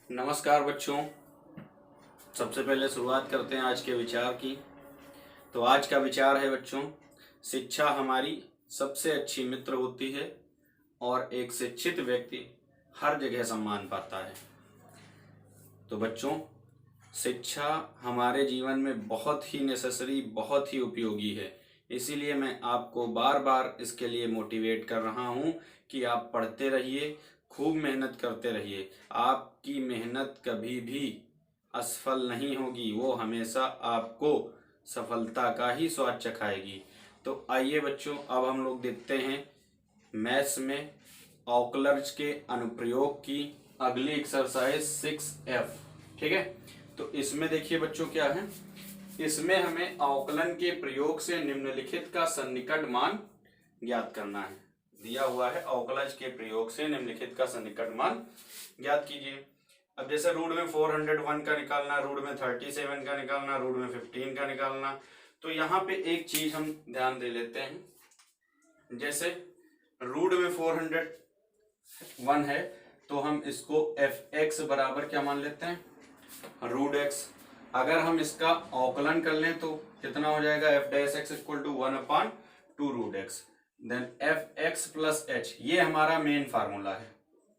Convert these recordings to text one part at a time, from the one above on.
नमस्कार बच्चों। सबसे पहले शुरुआत करते हैं आज के विचार की। तो आज का विचार है बच्चों, शिक्षा हमारी सबसे अच्छी मित्र होती है और एक शिक्षित व्यक्ति हर जगह सम्मान पाता है। तो बच्चों, शिक्षा हमारे जीवन में बहुत ही नेसेसरी, बहुत ही उपयोगी है। इसीलिए मैं आपको बार बार इसके लिए मोटिवेट कर रहा हूँ कि आप पढ़ते रहिए, खूब मेहनत करते रहिए। आपकी मेहनत कभी भी असफल नहीं होगी, वो हमेशा आपको सफलता का ही स्वाद चखाएगी। तो आइए बच्चों, अब हम लोग देखते हैं मैथ्स में ऑकलर्स के अनुप्रयोग की अगली एक्सरसाइज 6F। ठीक है, तो इसमें देखिए बच्चों क्या है, इसमें हमें अवकलन के प्रयोग से निम्नलिखित का सन्निकट मान ज्ञात करना है। दिया हुआ है अवकलज के प्रयोग से निम्नलिखित का सन्निकट मान ज्ञात कीजिए। अब जैसे रूट में 401 का निकालना, रूट में 37 का निकालना, रूट में 15 का निकालना। तो यहाँ पे एक चीज हम ध्यान दे लेते हैं, जैसे रूट में 401 है तो हम इसको fx बराबर क्या मान लेते हैं, रूट एक्स। अगर हम इसका अवकलन कर लें तो कितना हो जाएगा, F dash X equal to 1/2 root X. Then F x plus H, ये हमारा मेन फार्मूला है।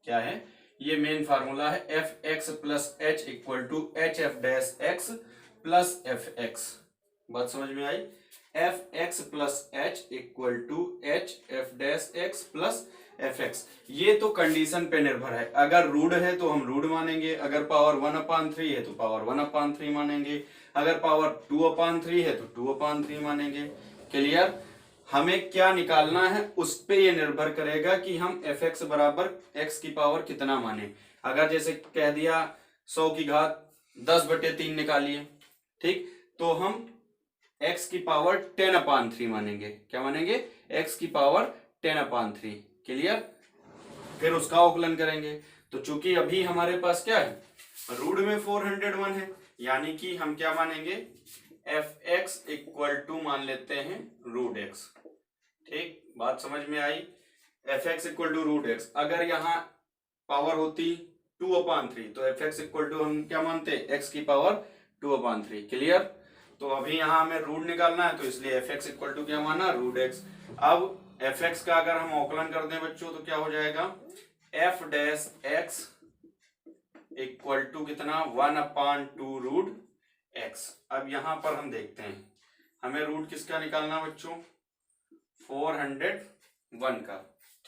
क्या है ये? मेन फार्मूला है F x plus H equal to H F dash X plus F X. बात समझ में आई? F x plus H equal to H F dash X plus F X. ये तो कंडीशन पे निर्भर है, अगर रूट है तो हम रूट मानेंगे, अगर पावर 1/3 है तो पावर 1/3 मानेंगे, अगर पावर 2/3 है तो 2/3 मानेंगे। क्लियर? हमें क्या निकालना है उस पे ये निर्भर करेगा कि हम एफ एक्स बराबर एक्स की पावर कितना माने। अगर जैसे कह दिया 100 की घात 10/3 निकालिए, ठीक, तो हम x की पावर 10/3 मानेंगे। क्या मानेंगे? x की पावर 10/3। क्लियर? फिर उसका अवकलन करेंगे। तो चूंकि अभी हमारे पास क्या है, रूट में 401 है, यानी कि हम क्या मानेंगे, एफ एक्स इक्वल टू मान लेते हैं रूट एक्स। ठीक, बात समझ में आई? F X equal to root X. अगर यहाँ पावर होती 2/3 तो एफ एक्स इक्वल टू हम क्या मानते, एक्स की पावर 2/3। क्लियर? तो अभी यहाँ हमें रूट निकालना है तो इसलिए एफ एक्स इक्वल टू क्या माना, रूट एक्स। अब एफ एक्स का अगर हम अवकलन कर दें बच्चों तो क्या हो जाएगा, F dash X equal to कितना, 1/2 रूट एक्स। अब यहां पर हम देखते हैं हमें रूट किसका निकालना बच्चों, 401 का।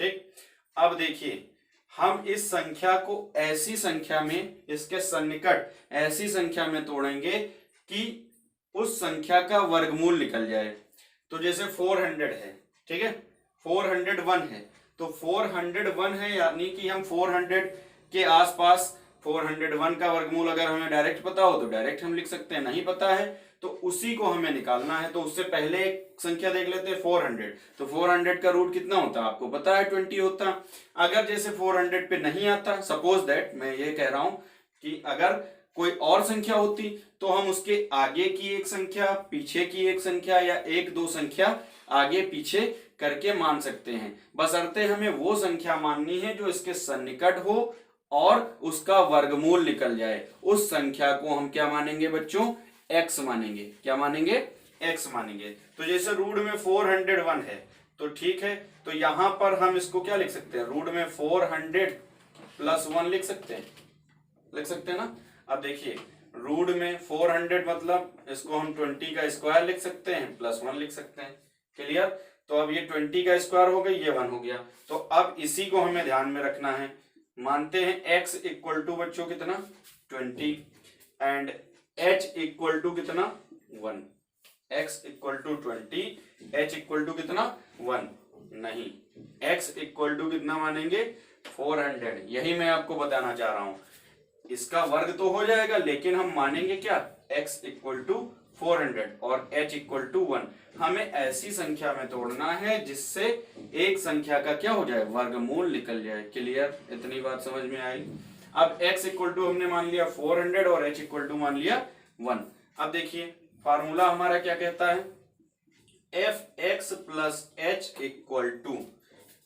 ठीक, अब देखिए हम इस संख्या को ऐसी संख्या में, इसके सन्निकट ऐसी संख्या में तोड़ेंगे कि उस संख्या का वर्गमूल निकल जाए। तो जैसे 400 है, ठीक है, 401 है, तो 401 है यानी कि हम 400 के आसपास 401 का वर्गमूल अगर हमें डायरेक्ट पता हो तो डायरेक्ट हम लिख सकते हैं, नहीं पता है तो उसी को हमें निकालना है। तो उससे पहले एक संख्या देख लेते हैं 400। तो 400 का रूट कितना होता है आपको पता है, 20 होता। अगर जैसे 400 पे नहीं आता, सपोज दैट मैं ये कह रहा हूं कि अगर कोई और संख्या होती तो हम उसके आगे की एक संख्या, पीछे की एक संख्या या एक दो संख्या आगे पीछे करके मान सकते हैं। बशर्ते हमें वो संख्या माननी है जो इसके सन्निकट हो और उसका वर्गमूल निकल जाए। उस संख्या को हम क्या मानेंगे बच्चों, x मानेंगे। क्या मानेंगे? x मानेंगे। तो जैसे रूट में 401 है तो ठीक है, तो यहां पर हम इसको क्या लिख सकते हैं, रूट में 400 प्लस 1 लिख सकते हैं, लिख सकते हैं ना। अब देखिए रूट में 400 मतलब इसको हम 20 का स्क्वायर लिख सकते हैं, प्लस 1 लिख सकते हैं। क्लियर? तो अब ये 20 का स्क्वायर हो गई, ये 1 हो गया। तो अब इसी को हमें ध्यान में रखना है। मानते हैं x इक्वल टू बच्चों कितना, 20 एंड h इक्वल टू कितना, 1। x equal to 20, h equal to कितना, 1 नहीं, x इक्वल टू कितना मानेंगे, 400। यही मैं आपको बताना चाह रहा हूं, इसका वर्ग तो हो जाएगा लेकिन हम मानेंगे क्या, x इक्वल टू 400 और h इक्वल टू 1। हमें ऐसी संख्या में तोड़ना है जिससे एक संख्या का क्या हो जाए, वर्गमूल निकल जाए। क्लियर? इतनी बात समझ में आई? अब x इक्वल टू हमने मान लिया 400 और h इक्वल टू मान लिया 1। अब देखिए फार्मूला हमारा क्या कहता है, F x plus H equal to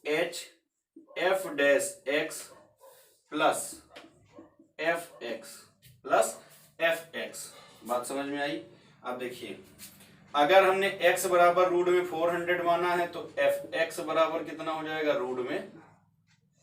H F dash X plus F x plus F X. बात समझ में आई। अब देखिए अगर हमने x बराबर रूट में 400 माना है तो एफ एक्स बराबर कितना हो जाएगा, रूट में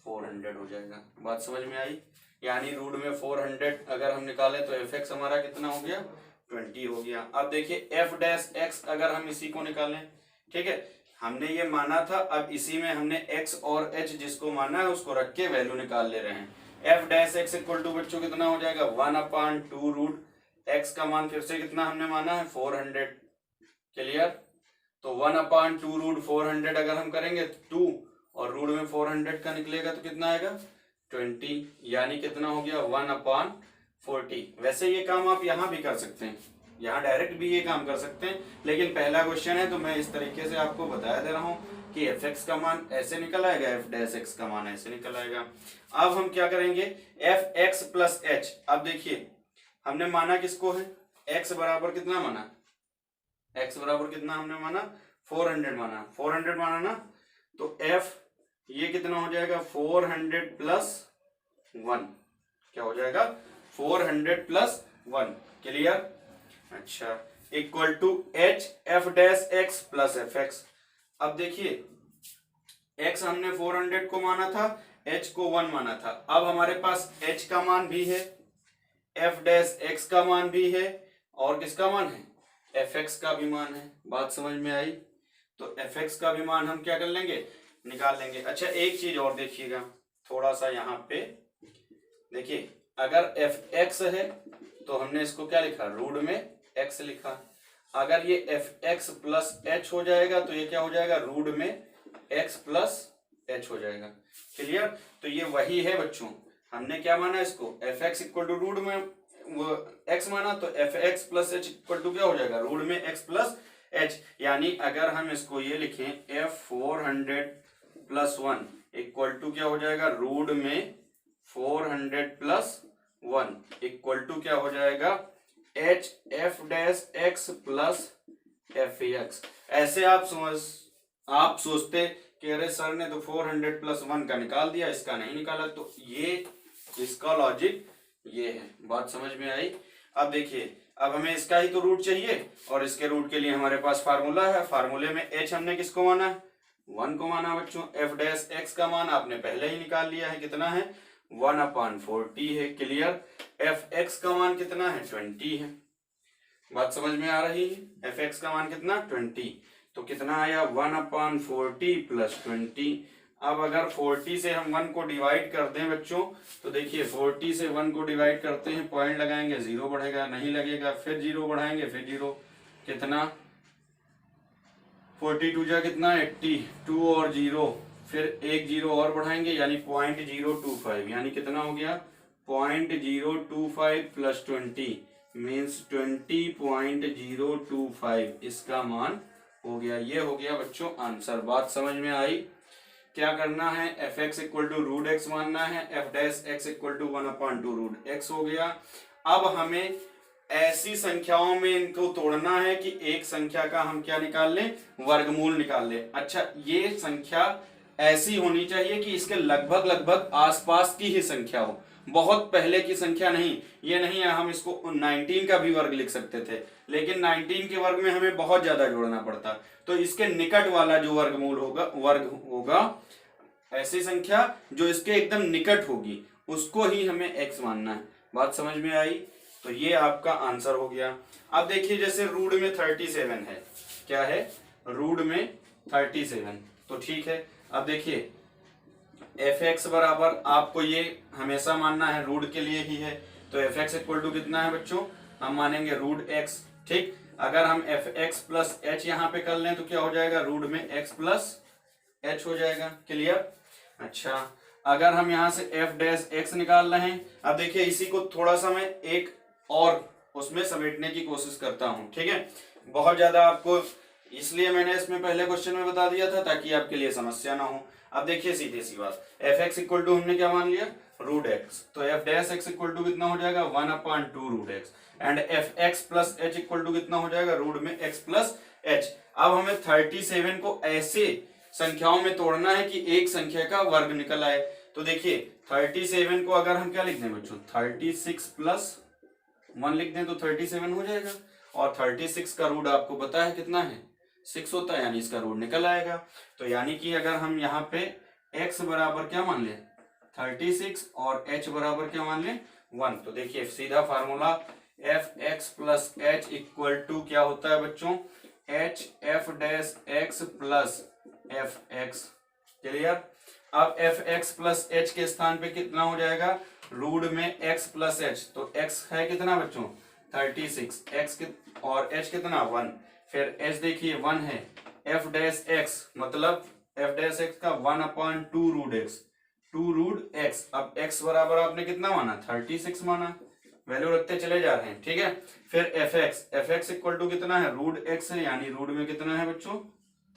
400 हो जाएगा। बात समझ में आई। यानी रूट में 400 अगर हम निकालें तो एफ एक्स हमारा कितना हो गया, 20 हो गया। अब देखिए एफ डैश एक्स अगर हम इसी को निकालें, ठीक है, हमने ये माना था, अब इसी में हमने x और h जिसको माना है उसको रख के वैल्यू निकाल ले रहे हैं। F dash X equal to बच्चों कितना हो जाएगा, 1/2 रूट x का मान फिर से कितना हमने माना है 400। क्लियर। तो 1/2 रूट 400 अगर हम करेंगे 2 और रूट में 400 का निकलेगा तो कितना आएगा 20, यानी कितना हो गया 1/40। वैसे ये काम आप यहाँ भी कर सकते हैं, यहाँ डायरेक्ट भी ये काम कर सकते हैं, लेकिन पहला क्वेश्चन है तो मैं इस तरीके से आपको बताया दे रहा हूँ कि एफ एक्स का मान ऐसे निकल आएगा, एफ डैश एक्स का मान ऐसे निकल आएगा। अब हम क्या करेंगे, एफ एक्स प्लस एच। अब देखिए हमने माना किसको है, x बराबर कितना माना, x बराबर कितना हमने माना 400 माना, 400 माना ना, तो f ये कितना हो जाएगा 400 प्लस 1, क्या हो जाएगा 400 प्लस 1। क्लियर। अच्छा, equal to h f dash x plus F X. अब देखिए x हमने 400 को माना था, h को 1 माना था। अब हमारे पास h का मान भी है, f डैश x का मान भी है, और किसका मान है, एफ एक्स का भी मान है। बात समझ में आई। तो एफ एक्स का भी मान हम क्या कर लेंगे, निकाल लेंगे। अच्छा एक चीज और देखिएगा थोड़ा सा यहाँ पे देखिए, अगर एफ एक्स है तो हमने इसको क्या लिखा, रूट में x लिखा। अगर ये एफ एक्स प्लस एच हो जाएगा तो ये क्या हो जाएगा, रूट में x प्लस एच हो जाएगा। क्लियर। तो ये वही है बच्चों, हमने क्या माना इसको, F X equal to root में वो x माना, तो F x plus H equal to क्या हो जाएगा, रूट में x प्लस एच। यानी अगर हम इसको ये लिखें एफ 400 प्लस 1 इक्वल टू क्या हो जाएगा, रूट में 400 प्लस 1 इक्वल टू क्या हो जाएगा, H F dash X plus F x. ऐसे आप सोचते कि अरे सर ने तो 400 प्लस 1 का निकाल दिया, इसका नहीं निकाला, तो ये इसका लॉजिक ये है। बात समझ में आई। अब देखिए अब हमें इसका ही तो रूट चाहिए, और इसके रूट के लिए हमारे पास फार्मूला है। फार्मूले में h हमने किसको माना है, 1 को माना बच्चों। f डैश x का मान आपने पहले ही निकाल लिया है, कितना है 1/40 है। क्लियर। f x का मान कितना है 20 है। बात समझ में आ रही है। f x का मान कितना 20, तो कितना आया 1/40 प्लस 20। अब अगर 40 से हम 1 को डिवाइड कर दें बच्चों, तो देखिए 40 से 1 को डिवाइड करते हैं, पॉइंट लगाएंगे 0 बढ़ेगा, नहीं लगेगा फिर 0 बढ़ाएंगे, फिर 0, कितना 42 जा कितना 80, 2 और 0, फिर एक 0 और बढ़ाएंगे यानी 0.025, यानी कितना हो गया 0.025 प्लस 20 मीन्स 20.025, इसका मान हो गया। ये हो गया बच्चों आंसर। बात समझ में आई। क्या करना है, F X equal to root X मानना है, F dash X equal to 1/2 root X हो गया। अब हमें ऐसी संख्याओं में इनको तोड़ना है कि एक संख्या का हम क्या निकाल लें, वर्गमूल निकाल लें। अच्छा ये संख्या ऐसी होनी चाहिए कि इसके लगभग लगभग आसपास की ही संख्या हो, बहुत पहले की संख्या नहीं। ये नहीं है हम इसको 19 का भी वर्ग लिख सकते थे, लेकिन 19 के वर्ग में हमें बहुत ज्यादा जोड़ना पड़ता, तो इसके निकट वाला जो वर्गमूल होगा, वर्ग होगा, ऐसी संख्या जो इसके एकदम निकट होगी उसको ही हमें x मानना है। बात समझ में आई। तो ये आपका आंसर हो गया। अब देखिए जैसे रूट में 37 है, क्या है रूट में 37, तो ठीक है। अब देखिए एफ एक्स बराबर आपको ये हमेशा मानना है, रूट के लिए ही है, तो एफ एक्स इक्वल टू कितना है बच्चों, हम मानेंगे रूट एक्स। ठीक। अगर हम एफ एक्स प्लस एच यहाँ पे कर लें तो क्या हो जाएगा, रूट में एक्स प्लस एच हो जाएगा। क्लियर। अच्छा अगर हम यहाँ से एफ डैश एक्स निकाल रहे हैं, अब देखिए इसी को थोड़ा सा मैं एक और उसमें समेटने की कोशिश करता हूँ, ठीक है। बहुत ज्यादा आपको इसलिए मैंने इसमें पहले क्वेश्चन में बता दिया था ताकि आपके लिए समस्या ना हो। अब देखिए सीधी सी बात, एफ एक्स इक्वल टू हमने क्या मान लिया, रूट एक्स, तो F dash X equal to कितना हो जाएगा 1/2 root X, and F x plus H equal to कितना हो जाएगा, रूट में एक्स प्लस एच। अब हमें 37 को ऐसे संख्याओं में तोड़ना है कि एक संख्या का वर्ग निकल आए। तो देखिए 37 को अगर हम क्या लिख दें बच्चों, 36 प्लस 1 लिख दें तो 37 हो जाएगा। और 36 का रूट आपको पता है कितना है, 6 होता है, यानी इसका रूट निकल आएगा। तो यानी कि अगर हम यहाँ पे x बराबर क्या मान लें 36 और h बराबर क्या मान लें 1, तो देखिए सीधा formula F x plus H equal to क्या होता है बच्चों, H F dash X plus F X. Clear. अब एफ एक्स प्लस एच के स्थान पे कितना हो जाएगा, रूट में x प्लस एच, तो x है कितना बच्चों 36, x और h कितना 1, फिर h देखिए 1 है, f डैश x मतलब f डैश x का 1/2 रूट x, 2 रूट x। अब x बराबर आपने कितना माना 36 माना, वैल्यू रखते चले जा रहे हैं, ठीक है। फिर एफ एक्स इक्वल टू कितना है, रूट x है, यानी रूट में कितना है बच्चों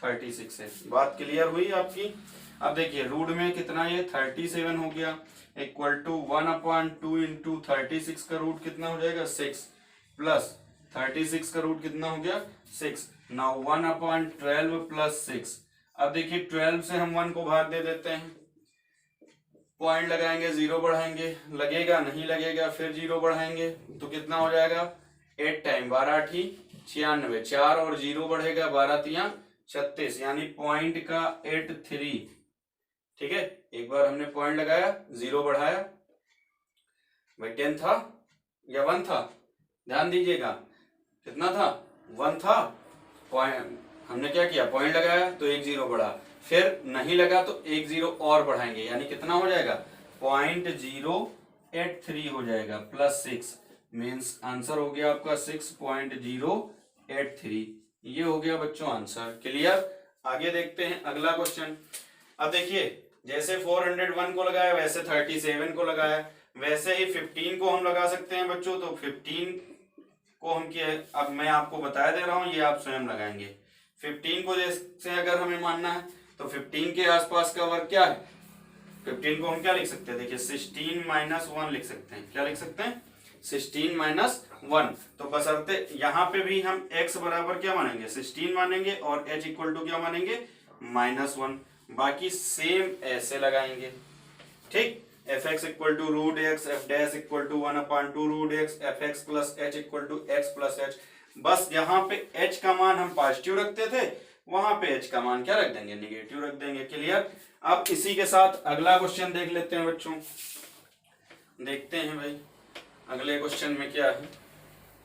36 है। बात क्लियर हुई आपकी। अब देखिए रूट में कितना, ये 37 हो गया, इक्वल टू 1/2 इंटू 36 का रूट कितना हो जाएगा 6, प्लस 36 का रूट कितना हो गया 6। Now 1/12 plus 6। अब देखिए 12 से हम 1 को भाग दे देते हैं, पॉइंट लगाएंगे, 0 बढ़ाएंगे, लगेगा नहीं लगेगा, फिर 0 बढ़ाएंगे तो कितना हो जाएगा 8 टाइम 12 8 96, 4 और 0 बढ़ेगा 12 3 36, यानी पॉइंट का 83। ठीक है, एक बार हमने पॉइंट लगाया, 0 बढ़ाया, भाई 10 था या 1 था, ध्यान दीजिएगा कितना था 1 था, पॉइंट हमने क्या किया पॉइंट लगाया तो 1 0 बढ़ा, फिर नहीं लगा तो 1 0 और बढ़ाएंगे, यानी कितना हो जाएगा 0.083 हो जाएगा प्लस 6, मीन्स आंसर हो गया आपका 6.083। ये हो गया बच्चों आंसर। क्लियर। आगे देखते हैं अगला क्वेश्चन। अब देखिए जैसे 401 को लगाया वैसे 37 को लगाया, वैसे ही 15 को हम लगा सकते हैं बच्चों। तो 15 को हम किया, अब मैं आपको बता दे रहा हूं, ये आप स्वयं लगाएंगे। 15 को जैसे अगर हमें मानना है तो 15 के आसपास का वर्ग क्या है, 15 को हम क्या लिख सकते हैं, देखिए 16 माइनस 1 लिख सकते हैं। क्या लिख सकते हैं 16 माइनस 1। तो बशर्ते यहाँ पे भी हम x बराबर क्या मानेंगे 16 मानेंगे और h इक्वल टू क्या मानेंगे -1, बाकी सेम ऐसे लगाएंगे। ठीक, F X equal to root X, F dash equal to 1/2 root X, F x plus H equal to X plus H. बस यहाँ पे h का मान हम पॉजिटिव रखते थे, वहां पे h का मान क्या रख देंगे निगेटिव रख देंगे। क्लियर। अब इसी के साथ अगला क्वेश्चन देख लेते हैं बच्चों। देखते हैं भाई अगले क्वेश्चन में क्या है,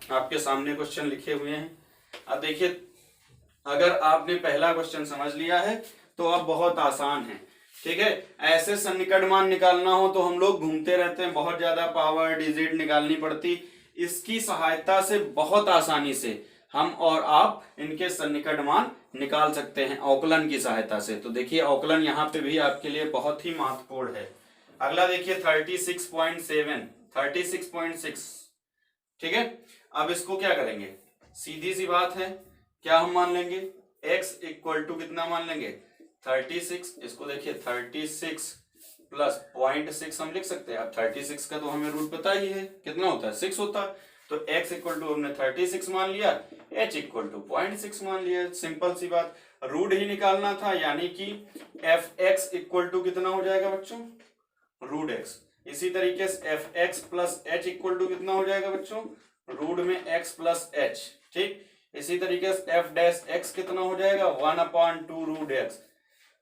आपके सामने क्वेश्चन लिखे हुए हैं। अब देखिए अगर आपने पहला क्वेश्चन समझ लिया है तो अब बहुत आसान है। ठीक है, ऐसे सन्निकट मान निकालना हो तो हम लोग घूमते रहते हैं, बहुत ज्यादा पावर डिजिट निकालनी पड़ती। इसकी सहायता से बहुत आसानी से हम और आप इनके सन्निकट मान निकाल सकते हैं अवकलन की सहायता से। तो देखिए अवकलन यहाँ पे भी आपके लिए बहुत ही महत्वपूर्ण है। अगला देखिए 36.7, 36.6। ठीक है, अब इसको क्या करेंगे, सीधी सी बात है, क्या हम मान लेंगे x इक्वल टू कितना मान लेंगे 36। इसको देखिए 36 प्लस 0.6 हम लिख सकते हैं। अब 36 का तो हमें रूट पता ही है कितना होता है 6 होता है, तो x इक्वल टू हमने 36 मान लिया, h इक्वल टू 0.6 मान लिया। सिंपल सी बात, रूट ही निकालना था, यानी कि एफ एक्स इक्वल टू कितना हो जाएगा बच्चों रूट x। इसी तरीके से F x plus H equal to कितना हो जाएगा बच्चों रूट में x प्लस एच। ठीक, इसी तरीके से एफ डैश एक्स कितना हो जाएगा 1/2 रूट x।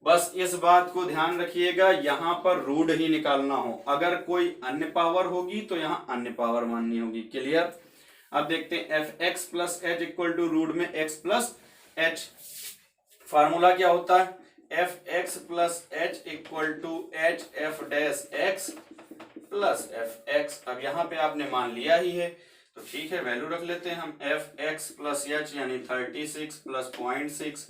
बस इस बात को ध्यान रखिएगा, यहां पर रूट ही निकालना हो, अगर कोई अन्य पावर होगी तो यहां अन्य पावर माननी होगी। क्लियर। अब देखते हैं F x plus H equal to root में x प्लस एच। फार्मूला क्या होता है F x plus H equal to H F dash X plus F X. अब यहाँ पे आपने मान लिया ही है तो ठीक है, वैल्यू रख लेते हैं हम एफ एक्स प्लस एच, यानी 36 प्लस 0.6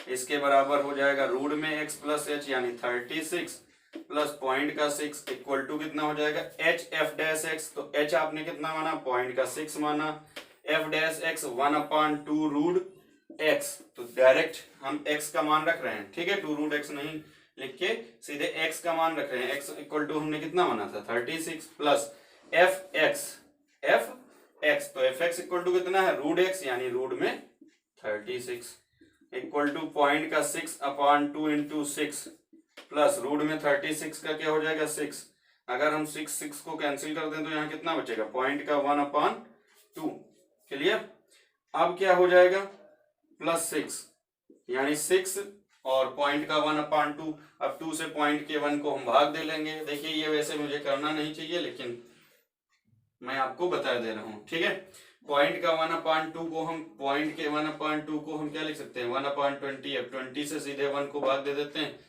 इसके बराबर हो जाएगा रूट में x प्लस एच, यानी 36 प्लस पॉइंट का 6 इक्वल टू कितना हो जाएगा एच एफ डैश एक्स। तो h आपने कितना माना पॉइंट का 6 माना, F dash X 1/2 root x, तो डायरेक्ट हम x का मान रख रहे हैं। ठीक है, 2 रूट x नहीं लिख के सीधे x का मान रख रहे हैं। x इक्वल टू हमने कितना माना था 36 प्लस एफ एक्स, तो एफ एक्स इक्वल टू कितना है रूट x, यानी रूट में 36 इक्वल टू पॉइंट का 6/2 इंटू 6 प्लस रूट में 36 का क्या हो जाएगा 6, अगर हम 6 को कैंसिल कर दें तो यहाँ कितना बचेगा, पॉइंट का 1/2। क्लियर। अब क्या हो जाएगा, +6 यानी 6 और पॉइंट का 1/2। अब 2 से पॉइंट के 1 को हम भाग दे लेंगे। देखिए ये वैसे मुझे करना नहीं चाहिए लेकिन मैं आपको बता दे रहा हूँ, ठीक है। पॉइंट का 1/2 को हम, पॉइंट के 1/2 को हम क्या लिख सकते हैं, 1/20। अब 20 से सीधे 1 को भाग दे देते हैं,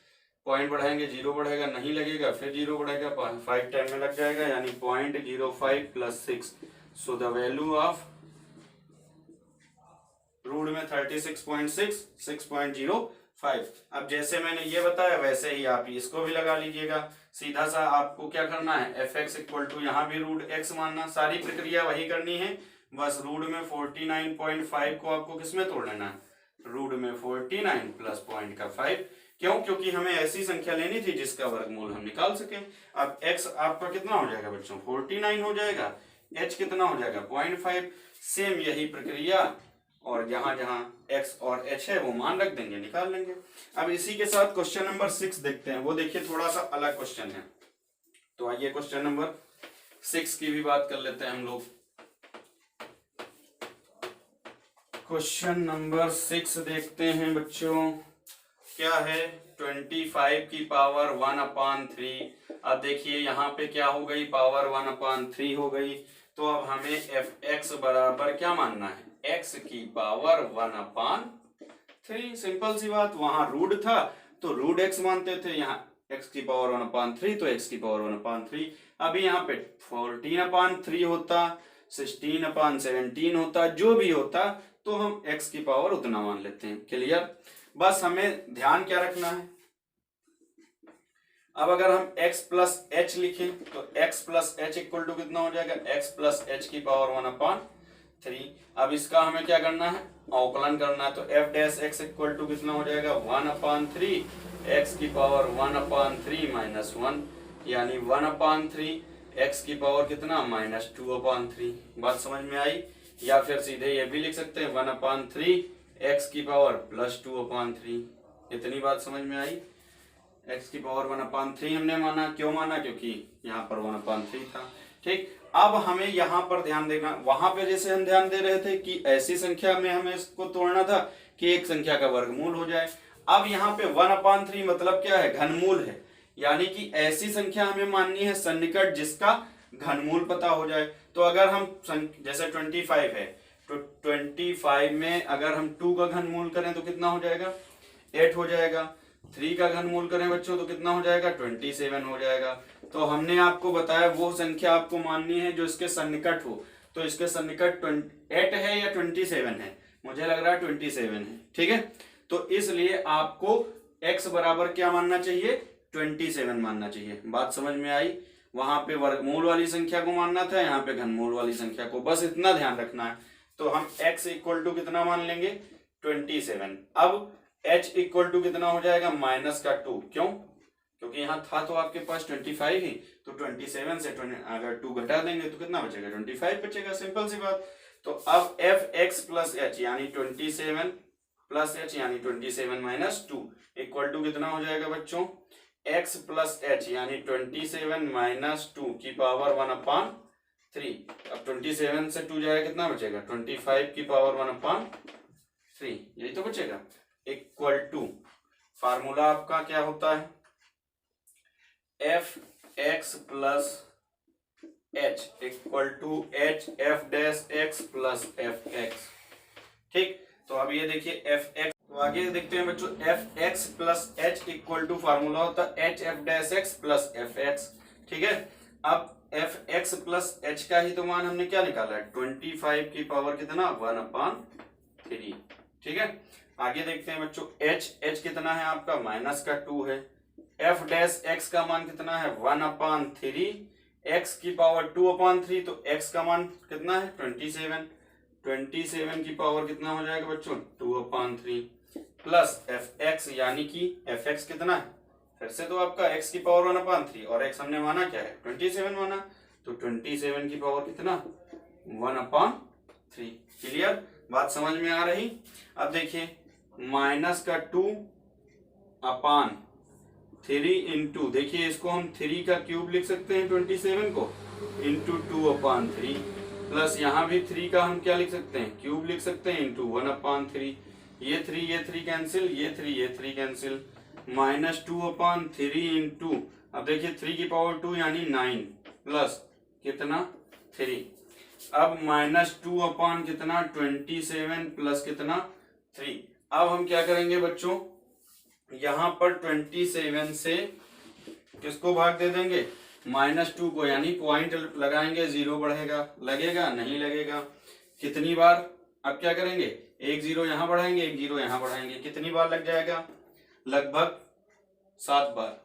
पॉइंट बढ़ाएंगे 0 बढ़ेगा, नहीं लगेगा, फिर 0 बढ़ेगा, 5 टाइम में लग जाएगा, यानी 0.05 + 6। So the value of root में 36.6, 6.05। अब जैसे मैंने ये बताया वैसे ही आप इसको भी लगा लीजिएगा। सीधा सा आपको क्या करना है, fx = यहाँ भी रूट x मानना, सारी प्रक्रिया वही करनी है, बस रूट में 49.5 को आपको किसमें तोड़ लेना है, रूट में 49 प्लस पॉइंट का 5। क्यों, क्योंकि हमें ऐसी संख्या लेनी थी जिसका वर्गमूल हम निकाल सके। अब x आपका कितना हो जाएगा बच्चों, 49 हो जाएगा, h कितना हो जाएगा, 0.5। सेम यही प्रक्रिया, और जहां जहां x और h है वो मान रख देंगे, निकाल लेंगे। अब इसी के साथ क्वेश्चन नंबर 6 देखते हैं, वो देखिए थोड़ा सा अलग क्वेश्चन है। तो आइए क्वेश्चन नंबर 6 की भी बात कर लेते हैं हम लोग। क्वेश्चन नंबर 6 देखते हैं बच्चों, क्या है, 25 की पावर 1/3। अब देखिए यहाँ पे क्या हो गई, पावर 1/3 हो गई। तो अब हमें fx बराबर क्या मानना है, x की पावर 1/3। सिंपल सी बात, वहां रूट था तो रूट x मानते थे, यहाँ x की पावर 1/3 तो x की पावर 1/3। अभी यहाँ पे 14/3 होता, 16/17 होता, जो भी होता तो हम x की पावर उतना मान लेते हैं। क्लियर। बस हमें ध्यान क्या रखना है, अब अगर हम x प्लस एच लिखें तो x plus H equal to कितना हो जाएगा, x प्लस एच की पावर 1/3। अब इसका हमें क्या करना है, अवकलन करना है। तो f dash x equal to कितना हो जाएगा, 1/3 x की पावर 1/3 माइनस 1, यानी 1/3 x की पावर कितना, -2/3। बात समझ में आई। या फिर सीधे ये भी लिख सकते हैं 1/3 x की पावर +2/3। इतनी बात समझ में आई। x की पावर 1/3 हमने माना, क्यों माना, क्योंकि यहाँ पर 1/3 था। ठीक। अब हमें यहाँ पर ध्यान देना, वहां पे जैसे हम ध्यान दे रहे थे कि ऐसी संख्या में हमें इसको तोड़ना था कि एक संख्या का वर्गमूल हो जाए। अब यहाँ पे 1/3 मतलब क्या है, घनमूल है, यानी कि ऐसी संख्या हमें माननी है सन्निकट जिसका घनमूल पता हो जाए। तो अगर हम जैसे 25 है तो 25 में अगर हम 2 का घनमूल करें तो कितना हो जाएगा, 8 हो जाएगा। 3 का घनमूल करें बच्चों तो कितना हो जाएगा, 27 हो जाएगा। तो हमने आपको बताया वो संख्या आपको माननी है जो इसके सन्निकट हो। तो इसके सन्निकट 8 है या 27 है, मुझे लग रहा है 27 है। ठीक है, तो इसलिए आपको x बराबर क्या मानना चाहिए, 27 मानना चाहिए। बात समझ में आई। वहां पे वर्गमूल वाली संख्या को मानना था, यहाँ पे घनमूल वाली संख्या को, बस इतना ध्यान रखना है। तो हम x इक्वल टू कितना मान लेंगे, 27। अब h इक्वल टू कितना हो जाएगा, -2। क्यों, क्योंकि यहाँ था तो आपके पास 25 ही, तो 27 से अगर 2 घटा देंगे तो कितना बचेगा, 25 बचेगा। सिंपल सी बात। तो अब fx प्लस एच यानी 27 प्लस एच यानी 27 - 2 इक्वल टू कितना हो जाएगा बच्चों, x प्लस एच यानी 27 - 2 की पावर 1/3। अब 27 से 2 जाएगा कितना बचेगा, 25 की पावर 1/3, यही तो बचेगा। इक्वल टू फार्मूला आपका क्या होता है, fx plus H equal to H F dash X plus fx। ठीक, तो अब ये देखिए fx, तो आगे देखते हैं बच्चों, fx plus h equal to formula होता है h f dash x plus fx। ठीक है, अब fx प्लस h का ही तो मान हमने क्या निकाला है, 25 की पावर कितना, 1/3। ठीक है, आगे देखते हैं बच्चों, h कितना है आपका, -2 है। f डैश x का मान कितना है, 1/3, x की पावर 2/3, तो x का मान कितना है, 27 की पावर कितना हो जाएगा बच्चों, 2/3 प्लस fx, यानी कि fx कितना है, फिर से तो आपका x की पावर 1/3 और x हमने माना क्या है, 27 माना, तो 27 की पावर कितना, 1/3। क्लियर, बात समझ में आ रही। अब देखिए -2/3 3 इंटू, देखिए इसको हम 3 का क्यूब लिख सकते हैं 27 को, इंटू 2/3, प्लस यहाँ भी 3 का हम क्या लिख सकते हैं, क्यूब लिख सकते हैं, इंटू 1/3। ये 3 कैंसिल, ये 3 कैंसिल, माइनस 2/3 इंटू, अब देखिए 3 की पावर 2 यानी 9, प्लस कितना 3, अब माइनस 2 अपान कितना 27 प्लस कितना 3। अब हम क्या करेंगे बच्चों, यहां पर 27 से किसको भाग दे देंगे, -2 को, यानी पॉइंट लगाएंगे, 0 बढ़ेगा, लगेगा नहीं लगेगा, कितनी बार, अब क्या करेंगे, एक 0 यहां बढ़ाएंगे, एक 0 यहां बढ़ाएंगे, कितनी बार लग जाएगा, लगभग 7 बार।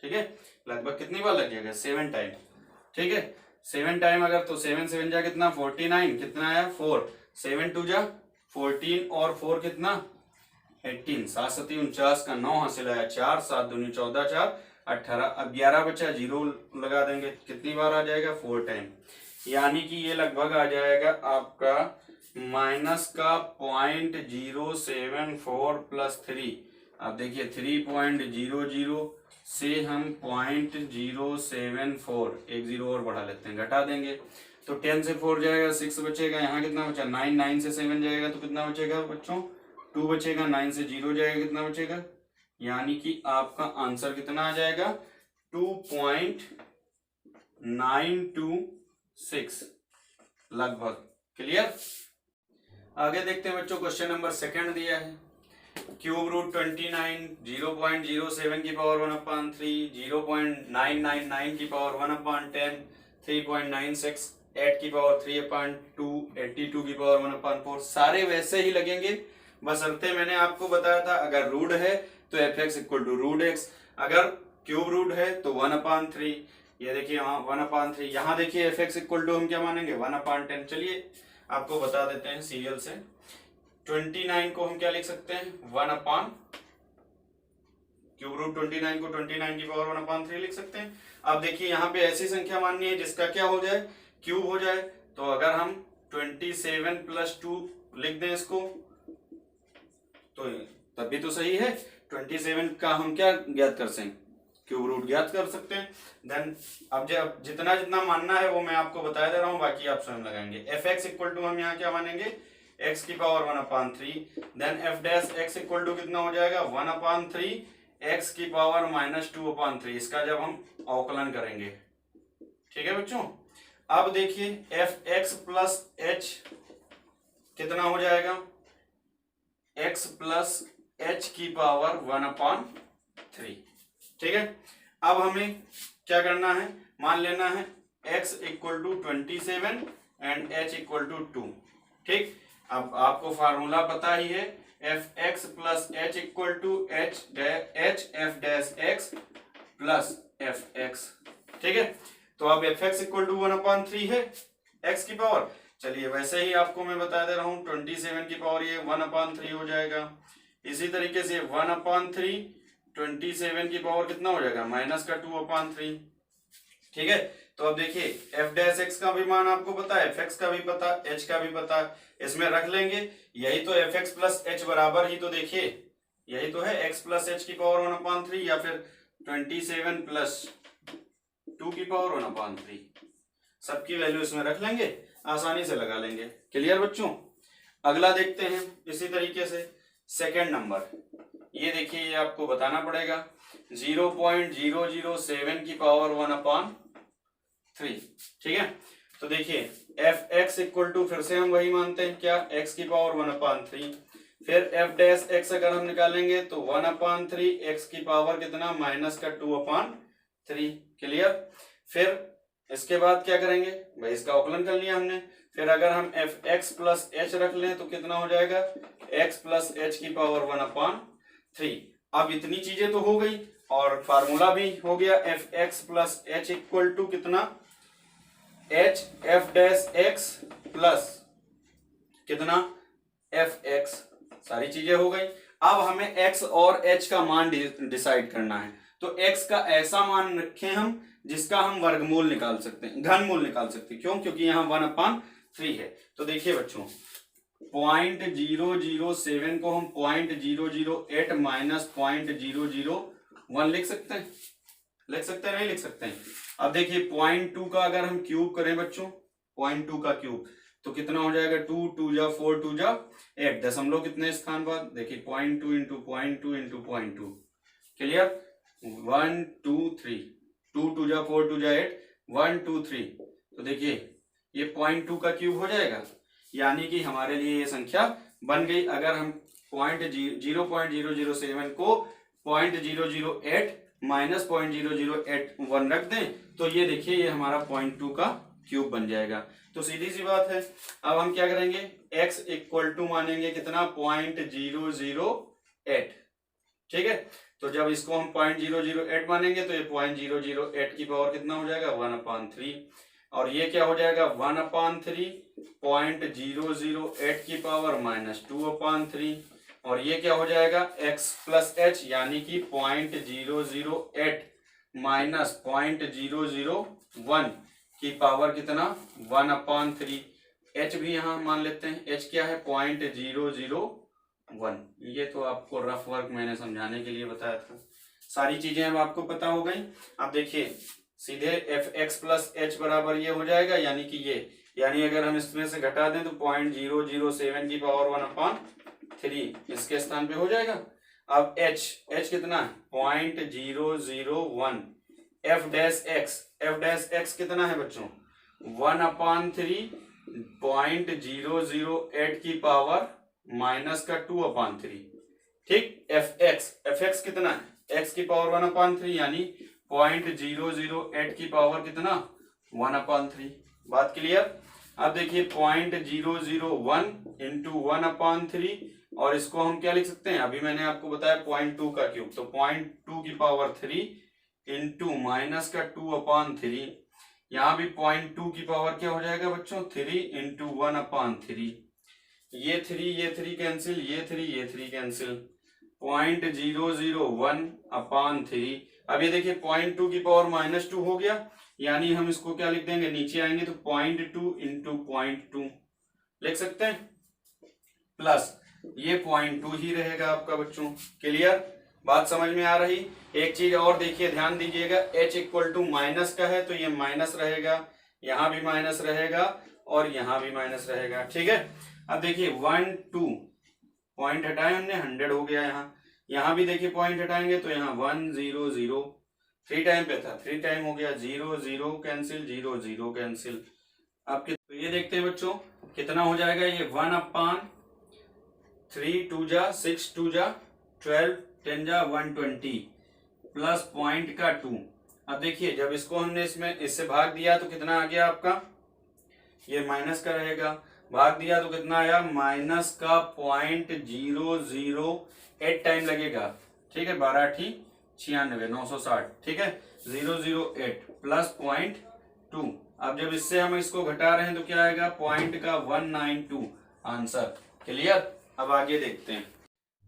ठीक है, लगभग कितनी बार लग जाएगा, 7 टाइम। ठीक है, 7 टाइम, अगर तो 7 7 जा कितना 49, कितना आया 4, 7 2 जा 14 और 4 कितना 18, 7 7 49 का 9 हासिल आया 4, 7 दूनी 14, 4 18, अब 11 बचा, 0 लगा देंगे, कितनी बार आ जाएगा 4 टाइम, यानी कि ये लगभग आ जाएगा आपका माइनस का 0.074 प्लस 3। अब देखिए 3.00 से हम 0.074, एक 0 और बढ़ा लेते हैं, घटा देंगे, तो 10 से 4 जाएगा 6 बचेगा, यहाँ कितना बचा 9, 9 से 7 जाएगा तो कितना बचेगा बच्चों 2 बचेगा, 9 से 0 जाएगा कितना बचेगा, यानी कि आपका आंसर कितना आ जाएगा 2.926 लगभग। क्लियर, आगे देखते हैं बच्चों, क्वेश्चन नंबर 2 दिया है, क्यूब रूट 29, 0.07 की पावर 1/3, 0.999 की पावर 1/10, 3.96, 8 की पावर 3/2, 82 की पावर 1/4, सारे वैसे ही लगेंगे, बशर्ते मैंने आपको बताया था अगर रूट है तो fx equal to root X, अगर क्यूब रूट है तो 1/3, ये देखिए यहाँ 1/3, यहाँ देखिए fx इक्वल टू हम क्या मानेंगे 1/10। चलिए आपको बता देते हैं सीरियल से, 29 को हम क्या लिख सकते हैं 1/, क्यूब रूट 29 को 29 की पावर 1/3 लिख सकते हैं। अब देखिए यहाँ पे ऐसी संख्या माननी है जिसका क्या हो जाए, क्यूब हो जाए, तो अगर हम 27 प्लस 2 लिख दें इसको तो तब भी तो सही है, 27 का हम क्या ज्ञात कर सकते हैं, क्यूब रूट ज्ञात कर सकते हैं। देन अब जब जितना जितना मानना है वो मैं आपको बता दे रहा हूं, बाकी आप स्वयं लगाएंगे। fx इक्वल टू हम यहाँ क्या मानेंगे x की power 1/3, then f dash x equal to कितना हो जाएगा 1/3 x की पावर -2/3, इसका जब हम अवकलन करेंगे। ठीक है बच्चों, अब देखिए fx प्लस h कितना हो जाएगा, x प्लस h की पावर 1/3। ठीक है, अब हमें क्या करना है, मान लेना है x equal to 27 and h equal to 2। ठीक, अब आपको फार्मूला पता ही है, fx plus h equal to h f dash x plus fx। ठीक है, तो अब fx इक्वल टू 1/3 है x की पावर, चलिए वैसे ही आपको मैं बता दे रहा हूं 27 की पावर ये 1/3 हो जाएगा, इसी तरीके से 1/3 27 की पावर कितना हो जाएगा माइनस का 2/3। ठीक है, तो अब देखिए f डैश x का भी मान आपको पता है, fx का भी पता, h का भी पता, इसमें रख लेंगे, यही तो fx प्लस h बराबर ही तो देखिए यही तो है x प्लस h की पावर 1/3 या फिर 27 प्लस 2 की पावर 1/3, सबकी वैल्यू इसमें रख लेंगे, आसानी से लगा लेंगे। क्लियर बच्चों, अगला देखते हैं इसी तरीके से सेकेंड नंबर, ये देखिए ये आपको बताना पड़ेगा 0.007 की पावर 1/3। ठीक है, तो देखिए fx इक्वल टू फिर से हम वही मानते हैं क्या x की पावर 1/3, फिर f डैश x अगर हम निकालेंगे तो 1/3 x की पावर कितना माइनस का 2/3। क्लियर, फिर इसके बाद क्या करेंगे भाई, इसका अवकलन कर लिया हमने, फिर अगर हम fx प्लस h रख लें तो कितना हो जाएगा x प्लस h की पावर 1/3। अब इतनी चीजें तो हो गई और फार्मूला भी हो गया, fx plus h equal to कितना h f dash x plus कितना fx, सारी चीजें हो गई। अब हमें x और h का मान डिसाइड करना है, तो x का ऐसा मान रखें हम जिसका हम वर्गमूल निकाल सकते हैं, घनमूल निकाल सकते हैं, क्यों, क्योंकि यहाँ 1/3 है। तो देखिए बच्चों 0.007 को हम 0.008 माइनस 0.001 1 लिख सकते हैं, नहीं लिख सकते हैं। अब देखिए 0.2 का अगर हम क्यूब करें बच्चों, 0.2 का क्यूब तो कितना हो जाएगा, 2 2 जा 4 2 जा 8, दशमलव कितने स्थान बाद, देखिए 0.2 इंटू 0.2 इंटू 0.2, क्लियर, 1 2 3, 2 2 जा 4 2 जा 8, 1 2 3, तो देखिए ये 0.2 का क्यूब हो जाएगा, यानी कि हमारे लिए ये संख्या बन गई। अगर हम 0.0007 को 0.008 माइनस 0.0081 रख दें तो ये देखिए ये हमारा 0.2 का क्यूब बन जाएगा। तो सीधी सी बात है, अब हम क्या करेंगे, x इक्वल टू मानेंगे कितना, 0.008, ठीक है। तो जब इसको हम 0.008 मानेंगे तो ये 0.008 की पावर कितना हो जाएगा, 1/3, और ये क्या हो जाएगा 1/3, 0.008 की पावर -2/3, और ये क्या हो जाएगा x प्लस एच, यानी कि 0.008 माइनस 0.001 की पावर कितना, 1/3, h भी यहाँ मान लेते हैं, h क्या है 0.001। ये तो आपको रफ वर्क मैंने समझाने के लिए बताया था, सारी चीजें अब आपको पता हो गई। अब देखिए सीधे fx प्लस एच बराबर ये हो जाएगा, यानी कि ये, यानी अगर हम इसमें से घटा दें तो 0.007 की पावर 1/3 इसके स्थान पे हो जाएगा। अब h कितना है 0.001, f डैश x कितना है बच्चों 1/3, 0.008 की पावर माइनस का 2/3, ठीक। fx कितना है, x की पावर 1/3, यानी 0.008 की पावर कितना 1/3, बात क्लियर। अब देखिए 0.001 इंटू 1/3, और इसको हम क्या लिख सकते हैं, अभी मैंने आपको बताया 0.2 का क्यूब, तो 0.2 की पावर 3 इंटू माइनस का 2/3, यहाँ भी 0.2 की पावर क्या हो जाएगा बच्चों 3 इंटू 1/3, ये 3 कैंसिल, ये 3 कैंसिल, 0.001/3। अब ये देखिए 0.2 की पावर -2 हो गया, यानी हम इसको क्या लिख देंगे, नीचे आएंगे तो 0.2 इंटू 0.2 लिख सकते हैं, प्लस ये 0.2 ही रहेगा आपका बच्चों, क्लियर, बात समझ में आ रही। एक चीज और देखिए, ध्यान दीजिएगा, h इक्वल टू माइनस का है तो ये माइनस रहेगा, यहां भी माइनस रहेगा और यहां भी माइनस रहेगा, ठीक है। अब देखिए 1 2 पॉइंट हटाए हमने, 100 हो गया, यहाँ भी देखिए पॉइंट हटाएंगे तो यहाँ 1 0 0, 3 टाइम पे था, 3 टाइम हो गया, 0 0 कैंसिल, 0 0 कैंसिल। अब तो ये देखते हैं बच्चों कितना हो जाएगा, ये 1/3 2 जा 6 2 जा 12 10 जा 120 प्लस पॉइंट का 2। अब देखिए जब इसको हमने इससे भाग दिया तो कितना आ गया आपका, ये माइनस का रहेगा, भाग दिया तो कितना आया माइनस का 0.008 टाइम लगेगा, ठीक है, 12 96 960, ठीक है, 008 प्लस 0.2। अब जब इससे हम इसको घटा रहे हैं तो क्या आएगा, पॉइंट का 192 आंसर, क्लियर। अब आगे देखते हैं,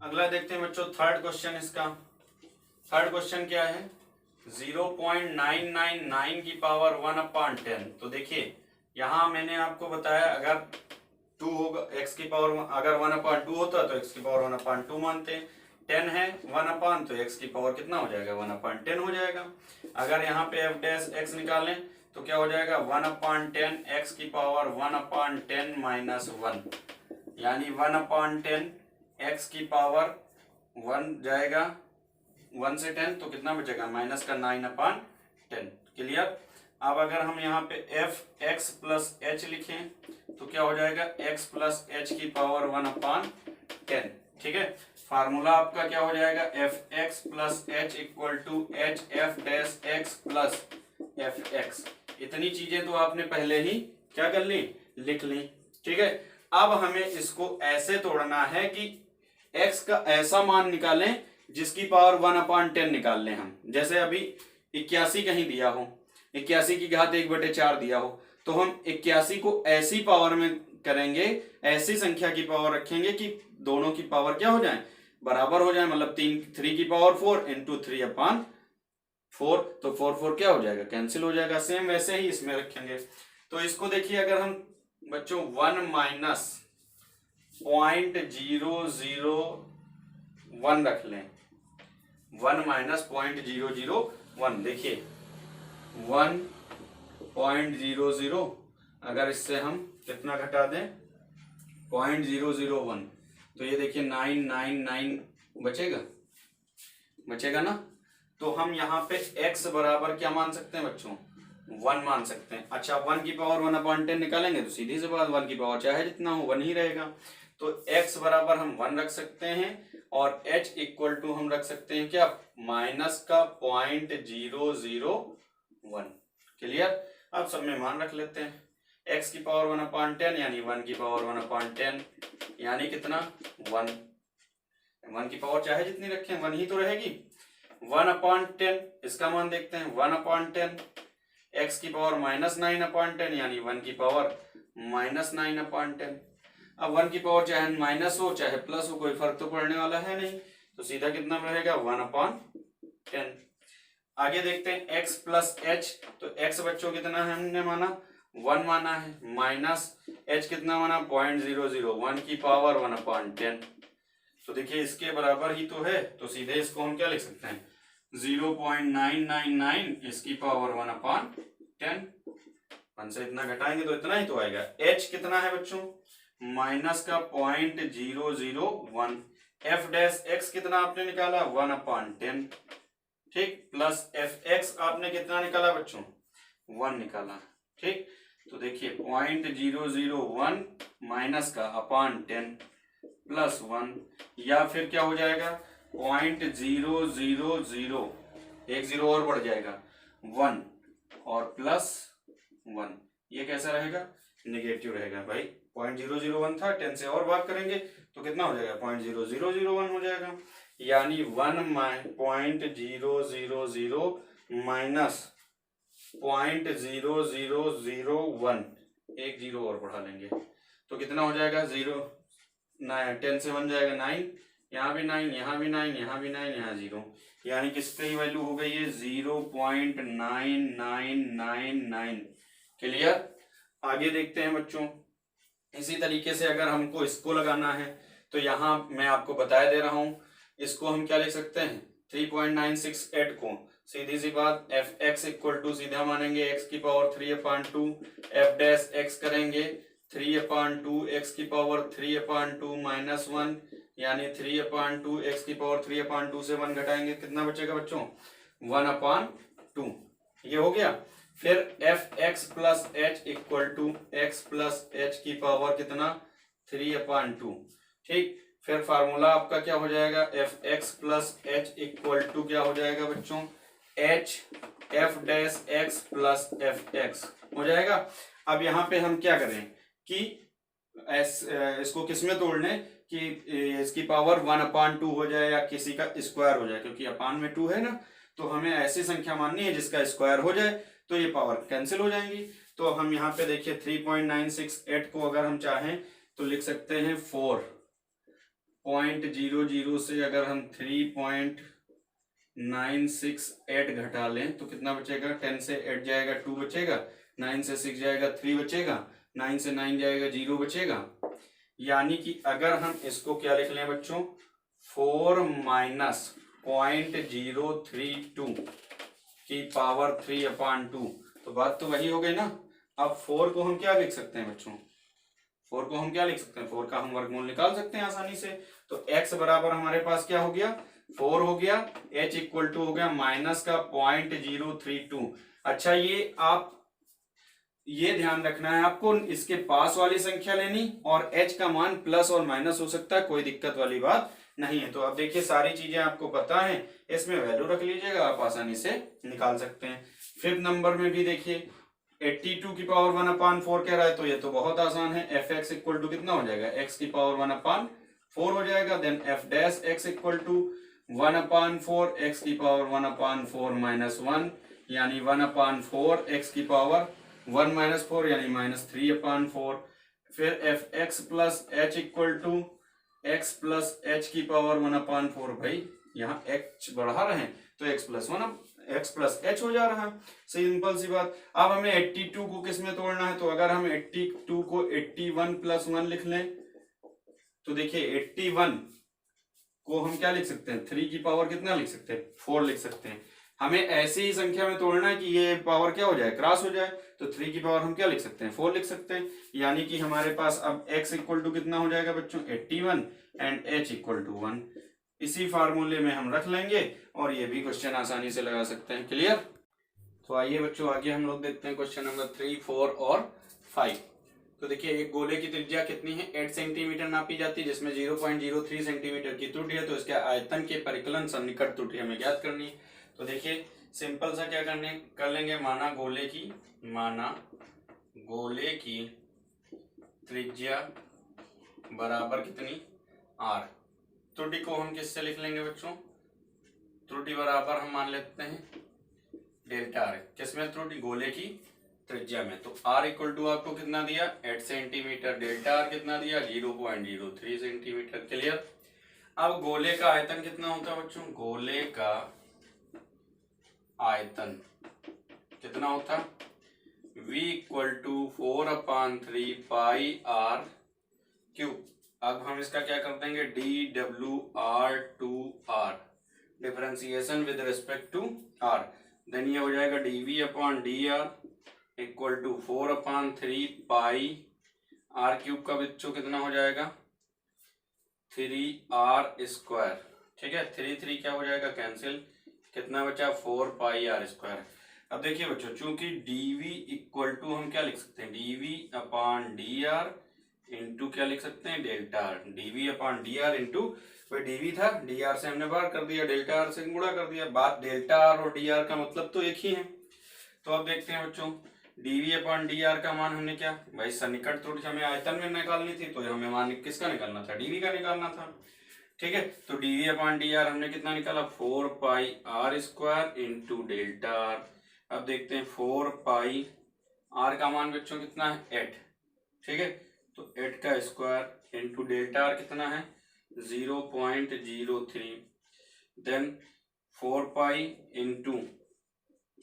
अगला देखते हैं बच्चों थर्ड क्वेश्चन। इसका थर्ड क्वेश्चन क्या है, 0.999 की पावर 1/10। तो देखिए यहाँ मैंने आपको बताया अगर 2 होगा x की पावर, अगर 1/2 होता तो x की पावर 1/2 मानते, 10 है 1/, तो x की पावर कितना हो जाएगा 1/10 हो जाएगा। अगर यहाँ पे f डैश x निकालें तो क्या हो जाएगा 1/10 x की पावर 1/10 माइनस 1, यानी 1/10 x की पावर 1 जाएगा 1 से 10 तो कितना बचेगा माइनस का 9/10, क्लियर। अब अगर हम यहाँ पे f x प्लस h लिखें तो क्या हो जाएगा x प्लस h की पावर 1/10, ठीक है। फार्मूला आपका क्या हो जाएगा F x plus H equal to H F dash X plus F X. इतनी चीजें तो आपने पहले ही क्या कर ली, लिख ली, ठीक है। अब हमें इसको ऐसे तोड़ना है कि x का ऐसा मान निकालें जिसकी पावर 1/10 निकाल लें हम। जैसे अभी 81 कहीं दिया हो, 81 की घात 1/4 दिया हो, तो हम 81 को ऐसी पावर में करेंगे, ऐसी संख्या की पावर रखेंगे कि दोनों की पावर क्या हो जाए, बराबर हो जाए। मतलब 3 की पावर 4 इंटू 3/4, तो 4 क्या हो जाएगा, कैंसिल हो जाएगा। सेम वैसे ही इसमें रखेंगे। तो इसको देखिए, अगर हम बच्चों 1 माइनस 0.001 रख लें, 1 माइनस 0.001, देखिए 1.001, अगर इससे हम कितना घटा दें 0.001, तो ये देखिए 999 बचेगा ना। तो हम यहाँ पे x बराबर क्या मान सकते हैं बच्चों, 1 मान सकते हैं। अच्छा 1 की पावर 1/10 निकालेंगे तो सीधी सी बात 1 की पावर चाहे जितना हो 1 ही रहेगा। तो x बराबर हम 1 रख सकते हैं और h इक्वल टू हम रख सकते हैं क्या, माइनस का 0.001। क्लियर। अब सब में मान रख लेते हैं, x की पावर 1/10 यानी 1 की पावर 1/10 यानी कितना 1 की पावर चाहे जितनी रखें 1 ही तो रहेगी। 1/10 इसका मान देखते हैं, 1/10 x की पावर -9/10 यानी 1 की पावर -9/10। अब 1 की पावर चाहे माइनस हो चाहे प्लस हो कोई फर्क तो पड़ने वाला है नहीं, तो सीधा कितना रहेगा 1/10। आगे देखते हैं x प्लस h, तो x बच्चों कितना है हमने माना 1 माना है, माइनस h कितना माना 0.001 की पावर 1/10। तो देखिए इसके बराबर ही तो है, तो सीधे इसको हम क्या लिख सकते हैं 0.999 इसकी पावर 1/10। 1 से इतना घटाएंगे तो इतना ही तो आएगा। h कितना है बच्चों माइनस का 0.001, f डैश x कितना आपने निकाला 1/10, ठीक, प्लस एफ एक्स आपने कितना निकाला बच्चों 1 निकाला, ठीक। तो देखिए 0.001 माइनस का 10 प्लस 1, या फिर क्या हो जाएगा 0.000, एक जीरो और बढ़ जाएगा 1 और प्लस 1, ये कैसा रहेगा नेगेटिव रहेगा भाई। 0.001 था, 10 से और भाग करेंगे तो कितना हो जाएगा 0.0001 हो जाएगा, यानी 1.000 माइनस 0.0001, एक जीरो और बढ़ा लेंगे तो कितना हो जाएगा 10 से 1 जाएगा 9, यहाँ भी 9, यहाँ भी 9, यहाँ भी 9, यहाँ 0, यानी किस पे ही वैल्यू हो गई है 0.9999। क्लियर। आगे देखते हैं बच्चों, इसी तरीके से अगर हमको इसको लगाना है तो यहाँ मैं आपको बताया दे रहा हूं, इसको हम क्या लिख सकते हैं 3.968 को सीधी सी बात एफ एक्स इक्वल टू सीधा मानेंगे x की पावर 3/2, एफ डैश एक्स करेंगे 3/2 x की पावर 3/2 माइनस 1, यानी 3/2 x की पावर 3/2 से 1 घटाएंगे कितना बचेगा बच्चों 1/2, ये हो गया। फिर F x plus H equal to X plus H की पावर कितना 3/2, ठीक। फिर फार्मूला आपका क्या हो जाएगा F x plus H equal to क्या हो जाएगा बच्चों H F dash X plus F X हो जाएगा। अब यहाँ पे हम क्या करें कि इसको किसमें तोड़ लें कि इसकी पावर 1/2 हो जाए या किसी का स्क्वायर हो जाए, क्योंकि अपान में 2 है ना, तो हमें ऐसी संख्या माननी है जिसका स्क्वायर हो जाए तो ये पावर कैंसिल हो जाएंगी। तो हम यहाँ पे देखिए 3.968 को अगर हम चाहें तो लिख सकते हैं 4.00 से अगर हम 3.968 घटा लें तो कितना बचेगा, 10 से 8 जाएगा 2 बचेगा, 9 से 6 जाएगा 3 बचेगा, 9 से 9 जाएगा 0 बचेगा, यानी कि अगर हम इसको क्या लिख लें बच्चों 4 माइनस 0.032 की पावर 3/2, तो बात तो वही हो गई ना। अब 4 को हम क्या लिख सकते हैं बच्चों 4 को हम क्या लिख सकते हैं 4 का हम वर्गमूल निकाल सकते हैं आसानी से। तो x बराबर हमारे पास क्या हो गया 4 हो गया, h इक्वल टू हो गया माइनस का 0.032। अच्छा ये आप ये ध्यान रखना है आपको, इसके पास वाली संख्या लेनी और h का मान प्लस और माइनस हो सकता है, कोई दिक्कत वाली बात नहीं है। तो अब देखिए सारी चीजें आपको पता है, इसमें वैल्यू रख लीजिएगा, आप आसानी से निकाल सकते हैं। फिफ्थ नंबर में भी देखिए 82 की पावर 1/4 कह रहा है, तो ये तो बहुत आसान है। एफ एक्स इक्वल टू कितना हो जाएगा x की पावर 1/4 हो जाएगा, then F dash X equal to 1/4 x की पावर 1/4 माइनस 1, यानी 1/4 x की पावर 1 माइनस 4 यानी माइनस 3/4। फिर F x plus H equal to x plus H की पावर 1/4, भाई यहाँ x बढ़ा रहे हैं तो x प्लस एच हो जा रहा है, सिंपल सी बात। अब हमें 82 को किस में तोड़ना है, तो अगर हम 82 को 81 प्लस 1 लिख लें तो देखिए 81 को हम क्या लिख सकते हैं, 3 की पावर कितना लिख सकते हैं, 4 लिख सकते हैं। हमें ऐसी ही संख्या में तोड़ना है कि ये पावर क्या हो जाए, क्रॉस हो जाए, तो 3 की पावर हम क्या लिख सकते हैं, 4 लिख सकते हैं। यानी कि हमारे पास अब x इक्वल टू कितना हो जाएगा बच्चों, 81 एंड h इक्वल टू 1। इसी फार्मूले में हम रख लेंगे और ये भी क्वेश्चन आसानी से लगा सकते हैं। क्लियर। तो आइए बच्चों आगे हम लोग देखते हैं क्वेश्चन नंबर 3, 4 और 5। तो देखिए एक गोले की त्रिज्या कितनी है, 8 सेंटीमीटर नापी जाती है, जिसमें 0.03 सेंटीमीटर की त्रुटि है। तो इसके आयतन के परिकलन सन्निकट त्रुटि हमें ज्ञात करनी है। तो देखिए सिंपल सा क्या कर लेंगे, माना गोले की त्रिज्या बराबर कितनी, r। त्रुटि को हम किससे लिख लेंगे बच्चों, त्रुटि बराबर हम मान लेते हैं डेल्टा r। किसमें त्रुटि, गोले की त्रिज्या में। तो r इक्वल टू आपको कितना दिया, 8 सेंटीमीटर, डेल्टा r कितना दिया, 0.03 सेंटीमीटर। क्लियर। अब गोले का आयतन कितना होता है बच्चों, गोले का आयतन कितना होता है, v equal to 4/3 pi r cube. अब हम इसका क्या कर देंगे, dWr/r, differentiation with respect to r। Then ये हो जाएगा dV/dr equal to 4/3 pi r cube का बच्चों कितना हो जाएगा, 3r²। ठीक है, 3 क्या हो जाएगा, कैंसिल, कितना बचा, 4 पाई r²। अब देखिए बच्चों, चूंकि dv इक्वल टू हम क्या लिख सकते हैं, dV/dr इंटू क्या लिख सकते हैं, delta r। dV/dr into, dv था, dr से हमने बाहर कर दिया, डेल्टा r से गुणा कर दिया। बात डेल्टा r और dr का मतलब तो एक ही है। तो अब देखते हैं बच्चों, dV/dr का मान हमने क्या, भाई सन्निकट त्रुटि हमें आयतन में निकालनी थी, तो हमें मान किसका निकालना था, dv का निकालना था। ठीक है, तो dV/dr हमने कितना निकाला, 4 पाई r² इंटू डेल्टा r। अब देखते हैं 4 पाई r का मान बच्चों कितना है, 8। ठीक है, तो 8 का स्क्वायर इंटू डेल्टा r कितना है, 0.03। देन 4 पाई इंटू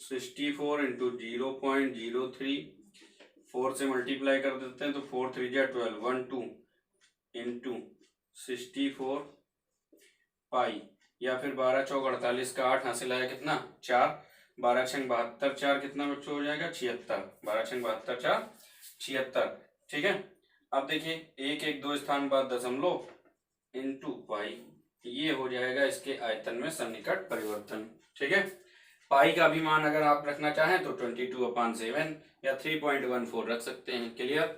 64 इंटू 0.03, 4 से मल्टीप्लाई कर देते हैं तो 4 3 जा 12, 1 2 इंटू 64 पाई, या फिर 12 चौक 48 का 8 हासिल आया कितना, 4, 12 छंग 72, 4 कितना बच्चों हो जाएगा, 76, 12 छंग 72, 4 76। ठीक है, अब देखिए 1 1 2 स्थान बाद दशमलव इंटू पाई, ये हो जाएगा इसके आयतन में सन्निकट परिवर्तन। ठीक है, पाई का भी मान अगर आप रखना चाहें तो 22/7 या 3.14 रख सकते हैं। क्लियर।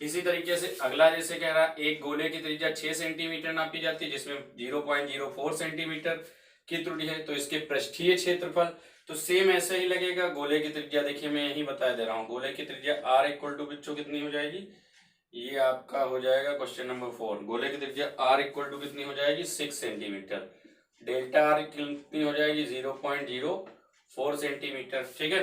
इसी तरीके से अगला जैसे कह रहा है, एक गोले की त्रिज्या 6 सेंटीमीटर नापी जाती है, जिसमें 0.04 सेंटीमीटर की त्रुटि है। तो इसके पृष्ठीय क्षेत्रफल तो सेम ऐसे ही लगेगा। गोले की त्रिज्या देखिए मैं यही बता दे रहा हूँ, गोले की त्रिज्या r इक्वल टू बच्चों कितनी हो जाएगी, ये आपका हो जाएगा क्वेश्चन नंबर 4। गोले की त्रिज्या r इक्वल टू कितनी हो जाएगी, 6 सेंटीमीटर। डेल्टा r कितनी हो जाएगी, 0.04 सेंटीमीटर। ठीक है,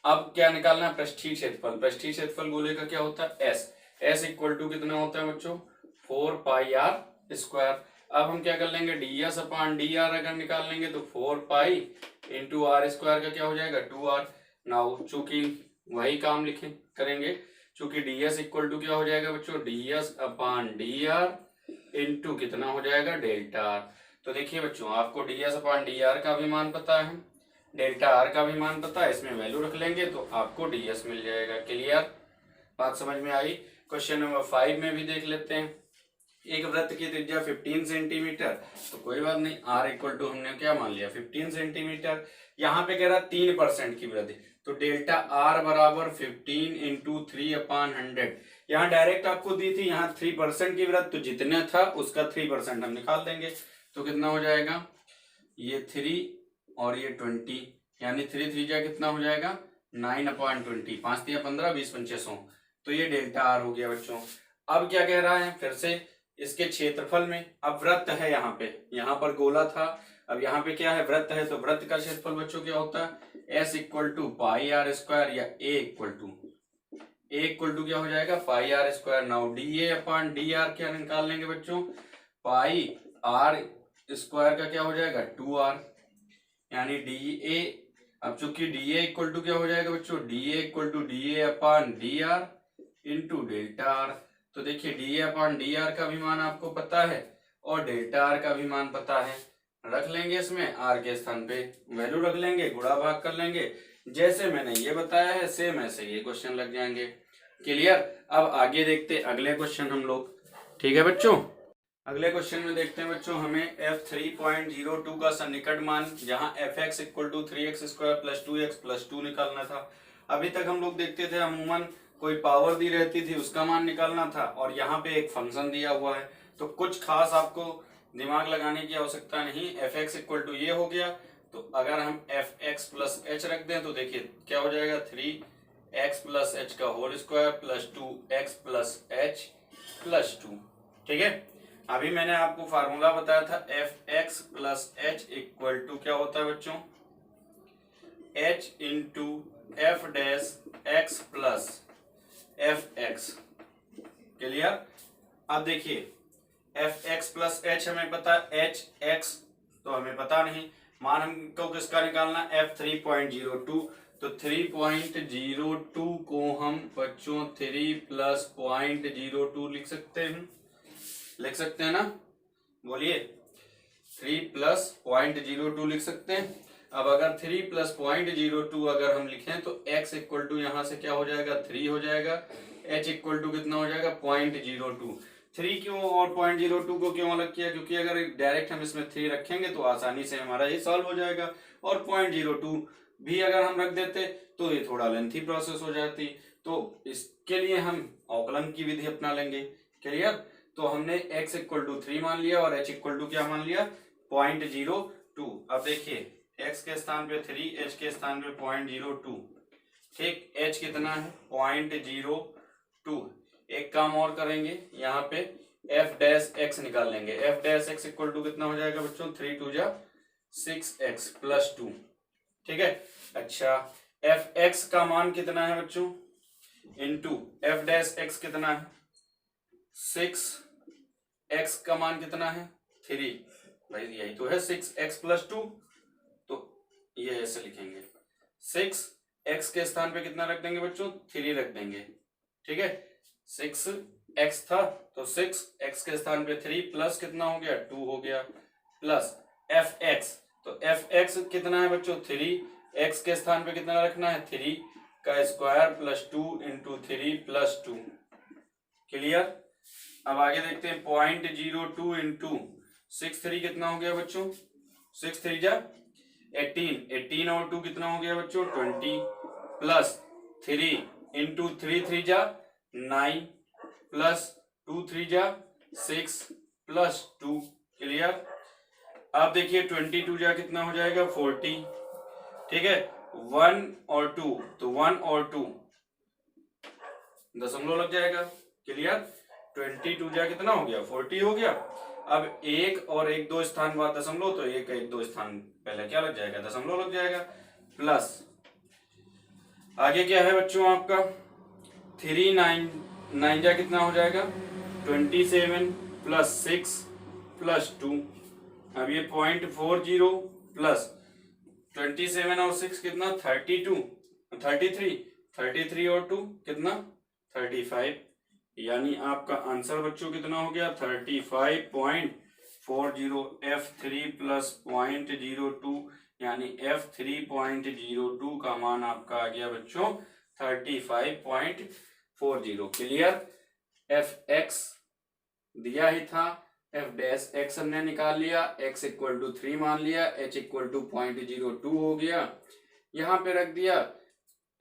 अब क्या निकालना है, पृष्ठीय क्षेत्रफल। पृष्ठीय क्षेत्रफल गोले का क्या होता है, s इक्वल टू कितना होता है बच्चों, 4 पाई r²। अब हम क्या कर लेंगे, ds/dr अगर निकाल लेंगे तो 4 पाई इंटू r² का क्या हो जाएगा, 2r। नाउ चूंकि वही काम लिखे करेंगे, चूंकि ds इक्वल टू क्या हो जाएगा बच्चों, ds/dr इंटू कितना हो जाएगा, डेल्टा r। तो देखिए बच्चों, आपको ds/dr का भी मान पता है, डेल्टा r का भी मान पता है, इसमें वैल्यू रख लेंगे तो आपको ds मिल जाएगा। क्लियर, बात समझ में आई। क्वेश्चन नंबर 5 में भी देख लेते हैं। एक वृत्त की त्रिज्या 15 सेंटीमीटर, तो कोई बात नहीं, r इक्वल टू हमने क्या मान लिया, 15 सेंटीमीटर। यहाँ पे कह रहा 3% की वृद्धि, तो डेल्टा r बराबर 15 इंटू 3/100। यहाँ डायरेक्ट आपको दी थी, यहाँ 3% की वृद्धि, तो जितना था उसका 3% हम निकाल देंगे। तो कितना हो जाएगा, ये 3 और ये 20, यानी 3 3 जा कितना हो जाएगा, 9/20, 5 3 15, 20 5 100। तो ये डेल्टा r हो गया बच्चों। अब क्या कह रहा है, फिर से इसके क्षेत्रफल में, अब वृत्त है यहाँ पे, यहाँ पर गोला था, अब यहाँ पे क्या है, वृत्त है, तो वृत्त का क्षेत्रफल बच्चों क्या होता है, s equal to pi r² या a इक्वल टू क्या हो जाएगा, पाई r²। नाउ dA/dr क्या निकाल लेंगे बच्चों, पाई r² का क्या हो जाएगा, 2r, यानी dA। अब चूंकि dA इक्वल टू क्या हो जाएगा बच्चों, dA equal to dA/dr into delta r। तो देखिए dA/dr का भी मान आपको पता है, और डेल्टा आर का भी मान पता है, रख लेंगे इसमें, आर के स्थान पे वैल्यू रख लेंगे, गुणा भाग कर लेंगे। जैसे मैंने ये बताया है सेम ऐसे ये क्वेश्चन लग जाएंगे। क्लियर। अब आगे देखते अगले क्वेश्चन हम लोग। ठीक है बच्चों, अगले क्वेश्चन में देखते हैं बच्चों, हमें f3.02 का सन्निकट मान जहां fx equal to 3x² plus 2x plus 2 निकालना था। अभी तक हम लोग देखते थे अमूमन कोई पावर दी रहती थी उसका मान निकालना था, और यहाँ पे एक फंक्शन दिया हुआ है, तो कुछ खास आपको दिमाग लगाने की आवश्यकता नहीं। fx इक्वल टू ये हो गया, तो अगर हम fx प्लस h रख दें तो देखिए क्या हो जाएगा, 3x प्लस h का whole square plus 2x plus h plus 2। ठीक है, अभी मैंने आपको फार्मूला बताया था fx plus h equal to क्या होता है बच्चों, h into f dash x plus fx। Clear. अब देखिए fx प्लस h हमें पता, hx तो हमें पता नहीं, मान हमको किसका निकालना, f3.02, तो 3.02 को हम बच्चों 3 प्लस 0.02 लिख सकते हैं, लिख सकते हैं ना, बोलिए 3 प्लस 0.02 लिख सकते हैं। अब अगर 3 प्लस 0.02 अगर हम लिखें तो x इक्वल टू यहाँ से क्या हो जाएगा, 3 हो जाएगा, h इक्वल टू कितना हो जाएगा, 0.02। 3 क्यों और 0.02 को क्यों अलग किया, क्योंकि अगर डायरेक्ट हम इसमें 3 रखेंगे तो आसानी से हमारा ये सॉल्व हो जाएगा, और 0.02 भी अगर हम रख देते तो ये थोड़ा लेंथी प्रोसेस हो जाती, तो इसके लिए हम अवकलन की विधि अपना लेंगे। क्लियर। तो हमने x इक्वल टू 3 मान लिया और h इक्वल टू क्या मान लिया, 0.02। अब देखिए x के स्थान पे 3, h के स्थान पे 0.02। ठीक, h कितना है 0.02। एक काम और करेंगे, यहाँ पे f डैश x निकाल लेंगे, f dash x equal to कितना हो जाएगा बच्चों, 3 2 जा 6x प्लस 2। ठीक है। अच्छा, fx का मान कितना है बच्चों, इंटू f डैश x कितना है 6, x का मान कितना है 3, भाई यही तो है 6x प्लस 2, तो ये ऐसे लिखेंगे 6x के स्थान पे कितना रख देंगे बच्चों, 3 रख देंगे। ठीक है, 6x था तो 6x के स्थान पे 3 प्लस कितना हो गया, 2 हो गया, प्लस fx, तो fx कितना है बच्चों 3, x के स्थान पे कितना रखना है 3 का square plus 2 into 3 plus 2। Clear. अब आगे देखते हैं 0.02 इंटू 6 3 कितना हो गया बच्चों, 6 3 जा 18 और 2 कितना हो गया बच्चों 20, प्लस 3 इंटू 3 3 जा 9, प्लस 2 3 जा 6 प्लस 2। क्लियर। अब देखिए 22 जा कितना हो जाएगा 40। ठीक है, 1 और 2, तो 1 और 2 दशमलव लग जाएगा। क्लियर। 22 जा कितना हो गया 40 हो गया। अब एक और एक दो स्थान बाद दशमलव, तो एक एक दो स्थान पहले क्या लग जाएगा, दशमलव लग जाएगा, प्लस आगे क्या है बच्चों आपका 3 9 जा कितना हो जाएगा 27 प्लस 6 प्लस 2। अब ये 0.40 प्लस 27 और 6 कितना 33 और 2 कितना 35, यानी आपका आंसर बच्चों कितना हो गया 35.40। f3 प्लस 0.02 यानी f3.02 का मान आपका आ गया बच्चों 35.40। क्लियर। fx दिया ही था, f डैश x हमने निकाल लिया, x इक्वल टू 3 मान लिया, h इक्वल टू 0.02 हो गया, यहाँ पे रख दिया।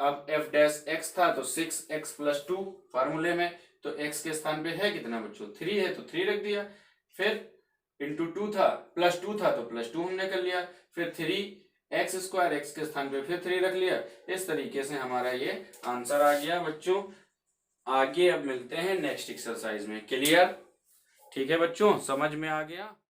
अब f डैश x था तो 6x प्लस 2 फार्मूले में, तो x के स्थान पे है कितना बच्चों 3 है, तो 3 रख दिया, फिर इंटू 2 था प्लस 2 था तो प्लस 2 हमने कर लिया, फिर 3x स्क्वायर x के स्थान पे फिर 3 रख लिया। इस तरीके से हमारा ये आंसर आ गया बच्चों। आगे अब मिलते हैं नेक्स्ट एक्सरसाइज में। क्लियर। ठीक है बच्चों, समझ में आ गया।